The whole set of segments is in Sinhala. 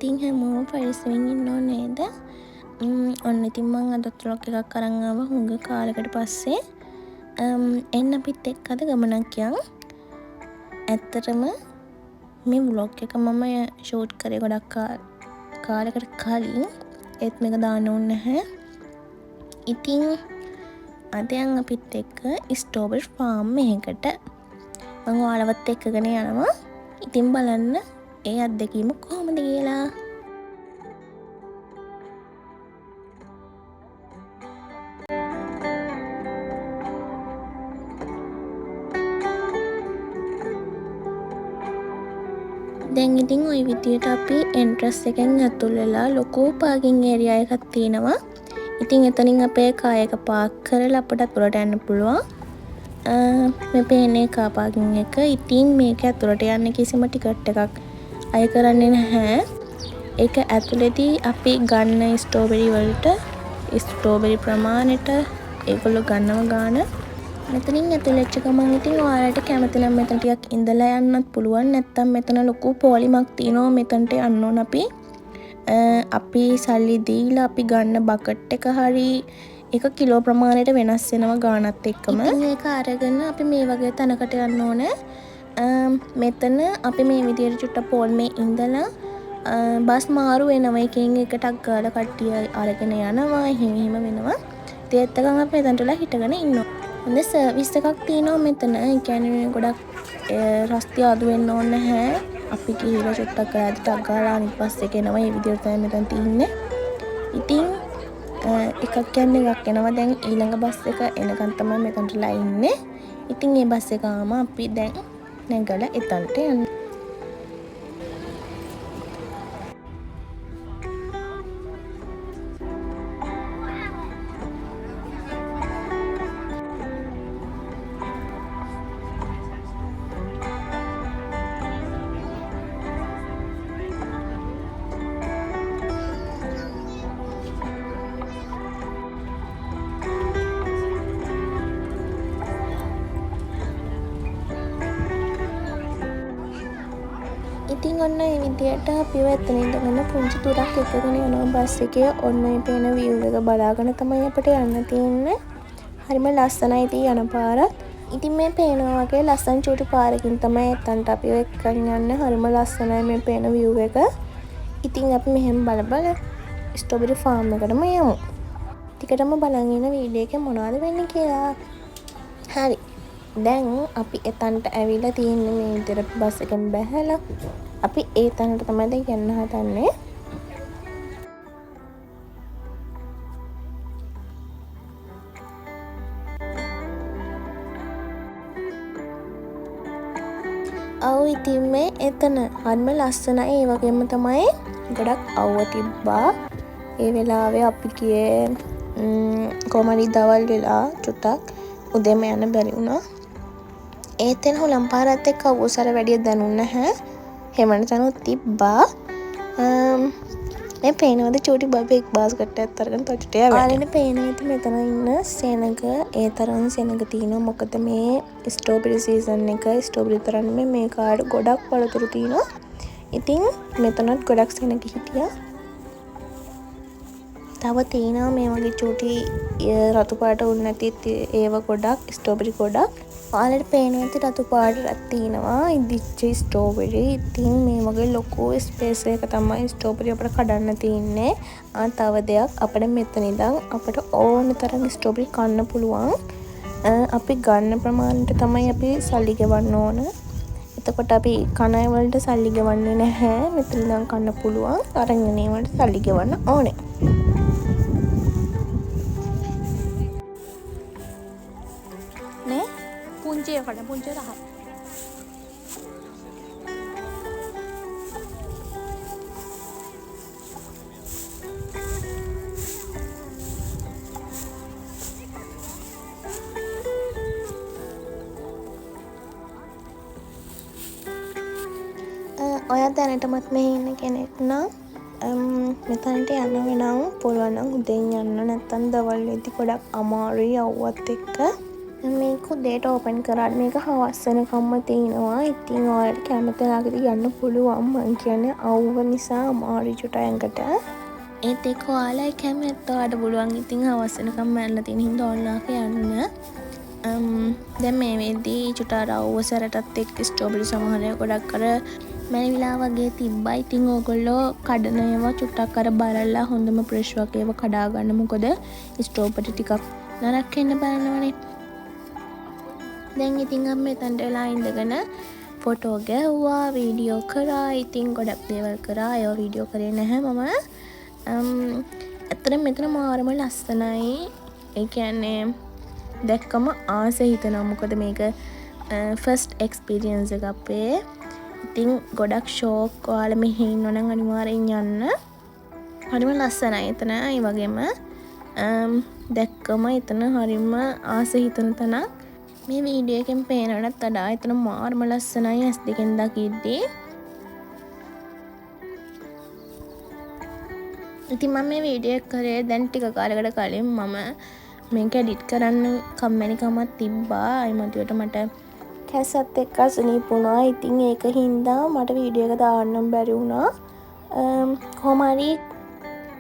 ඉතින් හැමෝම පරිස්සමින් ඉන්නෝ නේද? ඔන්න ඉතින් මං අදත් vlog එකක් අරන් ආවා හුඟ කාලෙකට පස්සේ. එන්න අපිත් එක්ක අද ගමනක් යමු. ඇත්තටම මේ vlog එක මම shoot කරේ ගොඩක් කාලෙකට කලින්. ඒත් මේක දාන්න ඕනේ නැහැ. ඉතින් අද යන් අපිත් එක්ක ස්ට්‍රෝබෙරි ෆාම් එකකට. මම ඔයාලවත් එක්කගෙන යනවා. ඉතින් බලන්න ඒ අත්දැකීම කොහොමද කියලා. දැන් ඉතින් ওই විදියට අපි එන්ට්‍රස් එකෙන් ඇතුල් වෙලා ලොකු පාකින් ඒරියා එකක් තියෙනවා. ඉතින් එතනින් අපේ කාර් එක පාක් කරලා අපිට අතුලට යන්න පුළුවන්. මේ පේන්නේ කාර් පාකින් එක. ඉතින් මේක ඇතුලට යන්න කිසිම ටිකට් එකක් අය කරන්නේ නැහැ. ඒක ඇතුලේදී අපි ගන්න ස්ට්‍රෝබෙරි වලට ස්ට්‍රෝබෙරි ප්‍රමාණයට ඒගොල්ලෝ ගන්නව ගාන. මෙතනින් ඇතුළට ගමන් ඉතින් ඔයාලට කැමති නම් මෙතන ටිකක් ඉඳලා යන්නත් පුළුවන්. නැත්තම් මෙතන ලොකු පොලිමක් තියෙනවා මෙතනට යන්න ඕන අපි. අපි සල්ලි දීලා අපි ගන්න බකට් එක හරි එක කිලෝ ප්‍රමාණයට වෙනස් වෙනවා ගානත් එක්කම. ඉතින් ඒක අරගෙන අපි මේ වගේ තැනකට යන්න ඕන. මෙතන අපි මේ විදියට චුට්ටක් පොල්මේ ඉඳලා බස් මාරු වෙනවා. එකකින් එකටක් ගාලා කට්ටිය අරගෙන යනවා. එහෙම වෙනවා. ඒත් එකන් අපි මෙතනටලා හිටගෙන ඉන්නවා. හොඳ සර්විස් එකක් තියෙනවා මෙතන. ඒ කියන්නේ ගොඩක් රස්තිය අඩු වෙන්න ඕනේ නැහැ. අපි ගිහලා චුට්ටක් ගාලා ගාලා අනිත් බස් එක එනවා. මේ විදියට තමයි මෙතන තියෙන්නේ. ඉතින් එකක් යන්නේ එකක් එනවා. දැන් ඊළඟ බස් එක එනකන් තමයි මෙතනටලා ඉන්නේ. ඉතින් මේ බස් එක ආවම අපි දැන් නැගලා එතනට යන්න. ඉතින් ඔන්න මේ විදියට අපිව එතන ඉඳගෙන පුංචි දුරක් එකගෙන යනවා බස් එකේ. ඔන්න මේ පේන view එක බලාගෙන තමයි අපිට යන්න තියෙන්නේ. හරිම ලස්සනයි ඉතින් යන පාරත්. ඉතින් මේ පේනවා වගේ ලස්සන චූටි පාරකින් තමයි එතනට අපිව එක්කන් යන්නේ. හරිම ලස්සනයි මේ පේන view එක. ඉතින් අපි මෙහෙම බල ස්ට්‍රෝබෙරි ෆාම් එකටම යමු. ටිකටම බලන් ඉන්න වීඩියෝ එකේ මොනවද වෙන්නේ කියලා. හරි. දැන් අපි එතනට ඇවිල්ලා තියෙන්නේ මේ විදියට බස් එකෙන් බැහැලා. අපි ඒ තැනට තමයි දැන් යන්න හදන්නේ. අවු ඉතින් මේ එතන හරිම ලස්සනයි. ඒ වගේම තමයි ගොඩක් අවුව තිබ්බා. ඒ වෙලාවේ අපි ගියේ කොහමද දවල් වෙලා චුට්ටක් උදේම යන්න බැරි වුණා. ඒත් එන හොලම් පාරත් එක්ක අවුසර වැඩි දැනුන්නේ නැහැ. හැමන තැනුත් තිබ්බා. මේ පේනවද චූටි බබෙක් බාස්කට් එකක් අරගෙන තොටට යනවා. ආලෙන පේනවා ඉතින් මෙතන ඉන්න සෙනඟ ඒ තරම් සෙනඟ තියෙනවා. මොකද මේ ස්ට්‍රෝබෙරි සීසන් එක ස්ට්‍රෝබෙරි තරම් මේ කාඩ් ගොඩක් පළතුරු තියෙනවා. ඉතින් මෙතනත් ගොඩක් සෙනඟ හිටියා. තව තියෙනවා මේ වගේ චූටි රතු පාට උන් නැති ඒව ගොඩක් ස්ට්‍රෝබෙරි ගොඩක්. ඔයාලට පේනවා ඇති රතු පාටක් තියෙනවා. ඉදිච්ච ස්ට්‍රෝබෙරි. ඉතින් මේ වගේ ලොකු ස්පේස් එක තමයි ස්ට්‍රෝබෙරි අපිට කඩන්න තියෙන්නේ. තව දෙයක් අපිට මෙතන ඉඳන් අපිට ඕන තරම් ස්ට්‍රෝබෙරි කන්න පුළුවන්. අපි ගන්න ප්‍රමාණයට තමයි අපි සල්ලි ගෙවන්න ඕන. එතකොට අපි කන වලට සල්ලි ගෙවන්නේ නැහැ. මෙතන ඉඳන් කන්න පුළුවන්. අරන් යන ඒවාට සල්ලි ගෙවන්න ඕනේ. පුංචි රහ. ඔයා දැනටමත් මෙහි ඉන්න කෙනෙක් නම් මෙතනට යන්න වෙනම් පුළුවන් නම් උදෙන් යන්න. නැත්තම් දවල් වෙද්දි ගොඩක් අමාරුයි අවුවත් එක්ක. මේක උදේට ඕපන් කරාට මේක හවස් වෙනකම්ම තියෙනවා. ඉතින් ඔයාලට කැමති ළඟට යන්න පුළුවන්. මං කියන්නේ අවුව නිසා අමාරුයි චුට්ටක් ඇඟට. ඒත් ඒක ඔයාලයි කැමැත්ත. ඔයාලට පුළුවන් ඉතින් හවස් වෙනකම් මැරලා තියෙන හින්දා ඔයාලට යන්න. දැන් මේ වෙද්දී චුට්ටක් අර අවුව සැරටත් එක්ක ස්ට්‍රෝබෙරි සමහර ගොඩක් අර මැරිවිලා වගේ තිබ්බා. ඉතින් ඕගොල්ලෝ කඩන ඒවා චුට්ටක් අර බලලා හොඳම ප්‍රෙෂ් වගේ ඒවා කඩා ගන්න. මොකද ස්ට්‍රෝබෙරි ටිකක් නරක් වෙන්න බලනවනේ. දැන් ඉතින් අපි මෙතනට වෙලා ඉඳගෙන ෆොටෝ ගැහුවා, වීඩියෝ කරා. ඉතින් ගොඩක් දේවල් කරා. ඒවා වීඩියෝ කරේ නැහැ මම. ඇත්තටම මෙතන මාරම ලස්සනයි. ඒ කියන්නේ දැක්කම ආස හිතෙනවා. මොකද මේක ෆස්ට් එක්ස්පීරියන්ස් එක අපේ. ඉතින් ගොඩක් ෂෝක්. ඔයාලා මෙහි ඉන්නවනම් අනිවාර්යෙන් යන්න. හරිම ලස්සනයි එතන. ඒ වගේම දැක්කම එතන හරිම ආස හිතෙන තැනක්. මේ වීඩියෝ එකෙන් පේනවටත් වඩා එතන මාරම ලස්සනයි ඇස් දෙකෙන් දකිද්දී. ඉතින් මම මේ වීඩියෝ එක කරේ දැන් ටික කාලයකට කලින්. මම මේක එඩිට් කරන්න කම්මැලිකමක් තිබ්බා. ඒ මතුවට මට කැසත් එක්ක අසනීප වුණා. ඉතින් ඒක හින්දා මට වීඩියෝ එක දාන්නම් බැරි වුණා. කොහොම හරි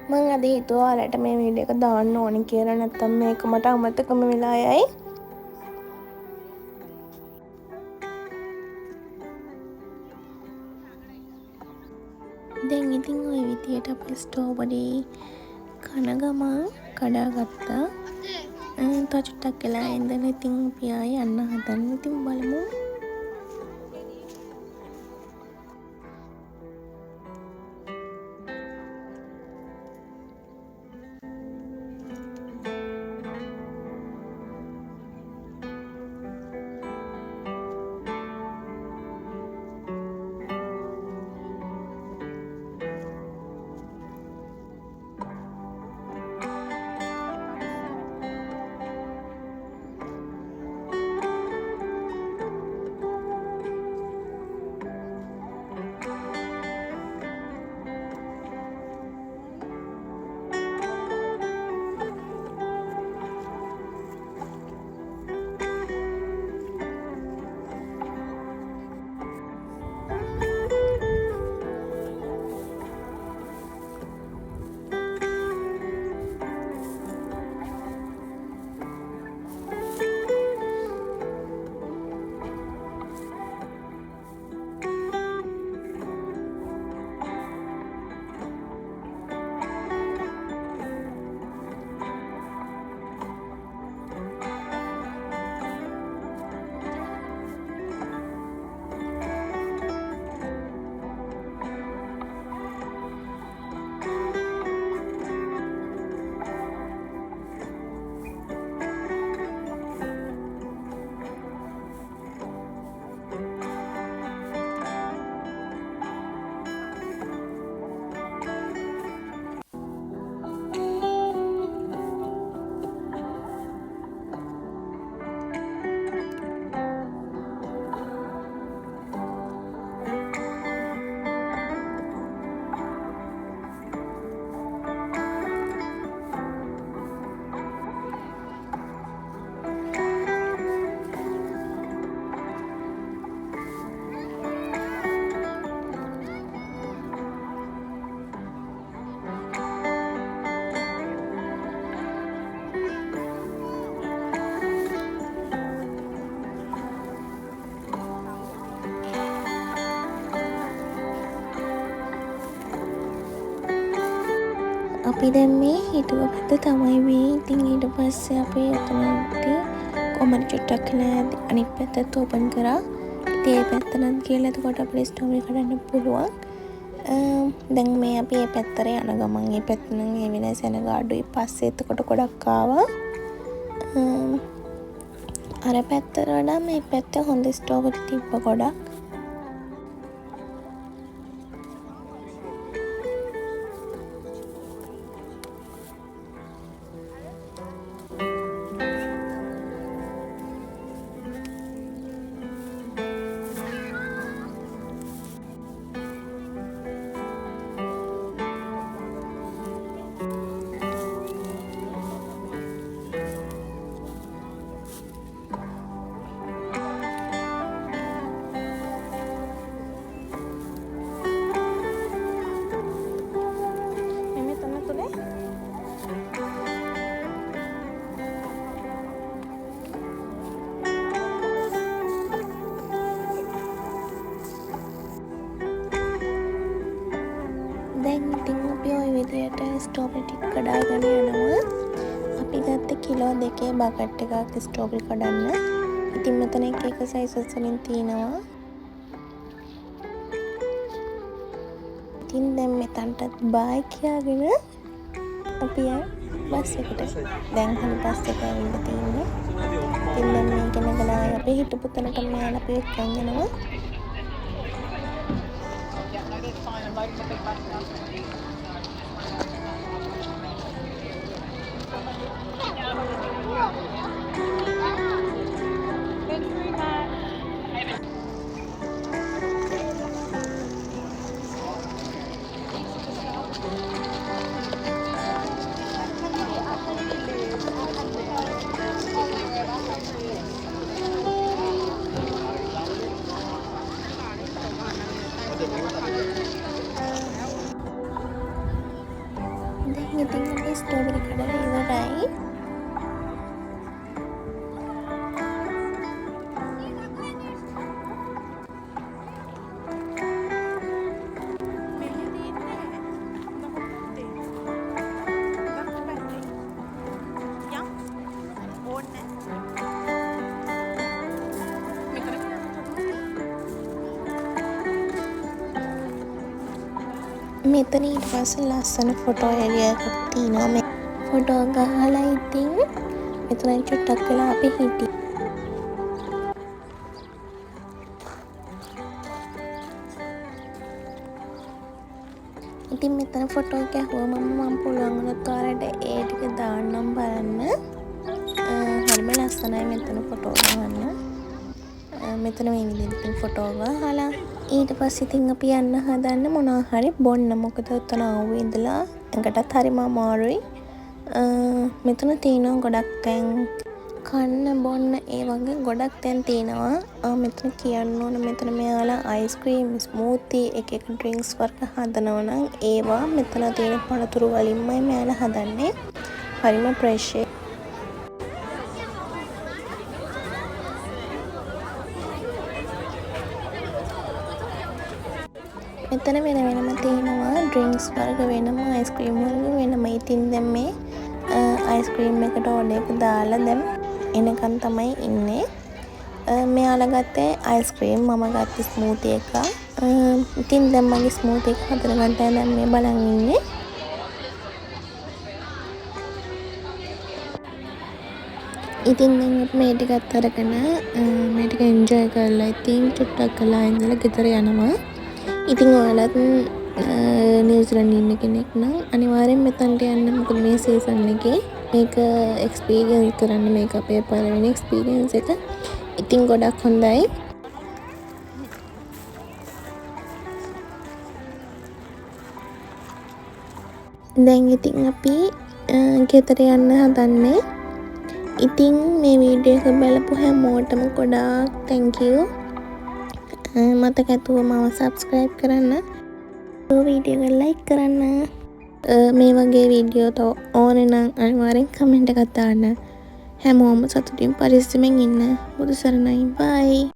මම අද හිතුවා ඔයාලට මේ වීඩියෝ එක දාන්න ඕනේ කියලා. නැත්තම් මේක මට අමතකම වෙලා යයි. දැන් ඉතින් ওই විදියට අපි ස්ට්‍රෝබෙරි කන ගමන් කඩාගත්තා. තව චුට්ටක් වෙලා ඉඳන් ඉතින් අපි ආයෙ යන්න හදන්න. ඉතින් බලමු. අපි දැන් මේ හිතුව පැත්ත තමයි මේ. ඉතින් ඊට පස්සේ අපි එතනදී කොහමද චුට්ටක් කියලා අනිත් පැත්තත් ඕපන් කරා. ඉතින් ඒ පැත්තට කියලා එතකොට අපිට ස්ටෝරි කරන්න පුළුවන්. දැන් මේ අපි මේ පැත්තට යන ගමන් මේ පැත්ත නම් ඒ වෙනස යන ගාඩුයි. පස්සේ එතකොට ගොඩක් ආවා. අර පැත්තට වඩා මේ පැත්ත හොඳ ස්ටෝරි තිබ්බ ගොඩක්. ඉතින් අපි ওই විදියට ස්ට්‍රෝබෙරි ටික කඩාගෙන යනවා. අපි ගත්ත කිලෝ 2 බකට් එකක් ස්ට්‍රෝබෙරි කඩන්න. ඉතින් මෙතන එක සයිසස් වලින් තියෙනවා. ඉතින් දැන් මෙතනටත් බයි කියාගෙන අපි බස් එකට දැන් හරි බස් එක ඇවිල්ලා තියෙන්නේ. ඉතින් දැන් මේක නගලා අපි හිටපු තැනට මෙයාලා අපි එක්කන් යනවා. දැන් ඉතින් අපි ස්ට්‍රෝබෙරි කඩලා ඉවරයි. මෙතන ඊට පස්සේ ලස්සන ෆොටෝ එරියා එකක් තියෙනවා. මේ ෆොටෝ ගහලා ඉතින් මෙතන චුට්ටක් වෙලා අපි හිටියේ. ඉතින් මෙතන ෆොටෝ ගැහුවම මම පුළුවන් වුණොත් ඔයාලට ඒ ටික දාන්නම් බලන්න. හරිම ලස්සනයි මෙතන ෆොටෝ ගන්න. මෙතන මේ විදිහට ෆොටෝ ගහලා ඊට පස්සේ ඉතින් අපි යන්න හදන්න මොනවා හරි බොන්න. මොකද උතන ආවේ ඉඳලා ඇඟටත් හරිම අමාරුයි. මෙතන තියෙනවා ගොඩක් තැන් කන්න බොන්න ඒ වගේ ගොඩක් තැන් තියෙනවා. මෙතන කියන්න ඕන මෙතන මෙයාලා අයිස්ක්‍රීම් ස්මූති එක ඩ්‍රින්ක්ස් වර්ග හදනවා නම් ඒවා මෙතන තියෙන පළතුරු වලින්මයි මෙයාලා හදන්නේ. හරිම ප්‍රෙෂ්. මෙතන වෙනම තියෙනවා ඩ්‍රින්ක්ස් වර්ග වෙනම අයිස්ක්‍රීම් වර්ග වෙනම. ඉතින් දැන් මේ අයිස්ක්‍රීම් එකට ඕඩර් එක දාලා දැන් එනකන් තමයි ඉන්නේ. මෙයාලා ගත්තේ අයිස්ක්‍රීම් මම ගත්තේ ස්මූති එක. ඉතින් දැන් මගේ ස්මූති එක හදන්න දැන් මේ බලන් ඉන්නේ. ඉතින් දැන් මේ ටිකත් අරගෙන මේ ටික එන්ජොයි කරලා ඉතින් චුට්ටක් කළා ඉඳලා ගෙදර යනවා. ඉතින් ඔයාලත් නිව්සීලන්තේ ඉන්න කෙනෙක් නම් අනිවාර්යෙන් මෙතනට යන්න. මොකද මේ සීසන් එකේ මේක එක්ස්පීරියන්ස් කරන්න. මේක අපේ පළවෙනි එක්ස්පීරියන්ස් එක. ඉතින් ගොඩක් හොඳයි. දැන් ඉතින් අපි ගෙදර යන්න හදන්නේ. ඉතින් මේ වීඩියෝ එක බලපු හැමෝටම ගොඩාක් thank you. මතක ඇතුව මම සබ්ස්ක්‍රයිබ් කරන්න. වීඩියෝ එක ලයික් කරන්න. මේ වගේ වීඩියෝ තව ඕනේ නම් අනිවාර්යෙන් කමෙන්ට් එකක් දාන්න. හැමෝම සතුටින් පරිස්සමෙන් ඉන්න. බුදු සරණයි. බයි.